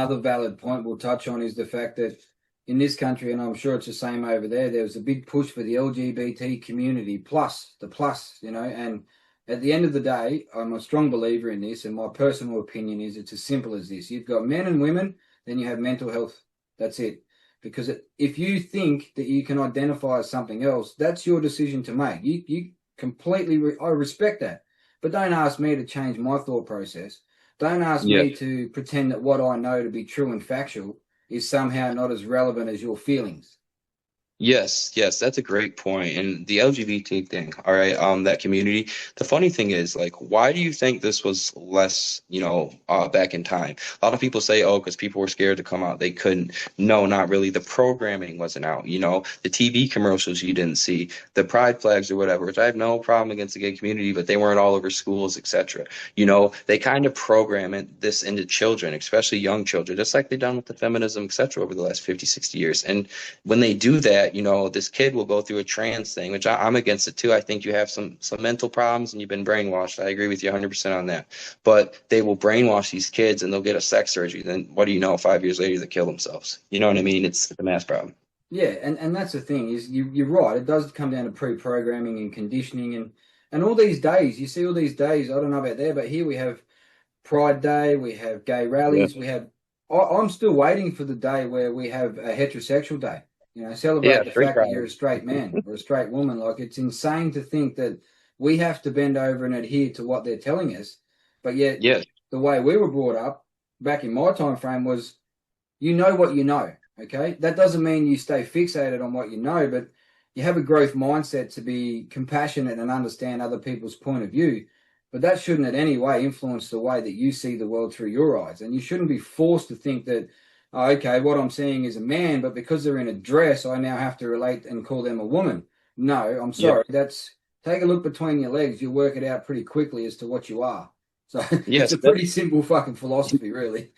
another valid point we'll touch on is the fact that in this country, and I'm sure it's the same over there was a big push for the LGBT community, plus, and at the end of the day, I'm a strong believer in this, and my personal opinion is it's as simple as this. You've got men and women, then you have mental health. That's it. Because if you think that you can identify as something else, that's your decision to make. You completely, I respect that. But don't ask me to change my thought process. Don't ask me to pretend that what I know to be true and factual is somehow not as relevant as your feelings. Yes, that's a great point. And the LGBT thing, all right, that community. The funny thing is, like, why do you think this was less, back in time? A lot of people say, oh, because people were scared to come out, they couldn't. No, not really. The programming wasn't out, the TV commercials you didn't see, the pride flags or whatever, which I have no problem against the gay community, but they weren't all over schools, etc. They kind of program this into children, especially young children, just like they've done with the feminism, etc. over the last 50, 60 years. And when they do that, this kid will go through a trans thing, which I'm against it too. I think you have some mental problems and you've been brainwashed. I agree with you 100% on that. But they will brainwash these kids and they'll get a sex surgery. Then what do you know? 5 years later, they kill themselves. You know what I mean? It's a mass problem. Yeah, and that's the thing is you're right. It does come down to pre-programming and conditioning and all these days. You see all these days. I don't know about there, but here we have Pride Day, we have gay rallies, we have. I'm still waiting for the day where we have a heterosexual day. Celebrate the fact that you're a straight man or a straight woman. Like, it's insane to think that we have to bend over and adhere to what they're telling us. But yet, the way we were brought up back in my time frame was, you know what you know, okay? That doesn't mean you stay fixated on what you know, but you have a growth mindset to be compassionate and understand other people's point of view. But that shouldn't in any way influence the way that you see the world through your eyes. And you shouldn't be forced to think that, oh, okay, what I'm seeing is a man, but because they're in a dress, I now have to relate and call them a woman. No, I'm sorry. Take a look between your legs. You'll work it out pretty quickly as to what you are. So it's a pretty simple fucking philosophy, really.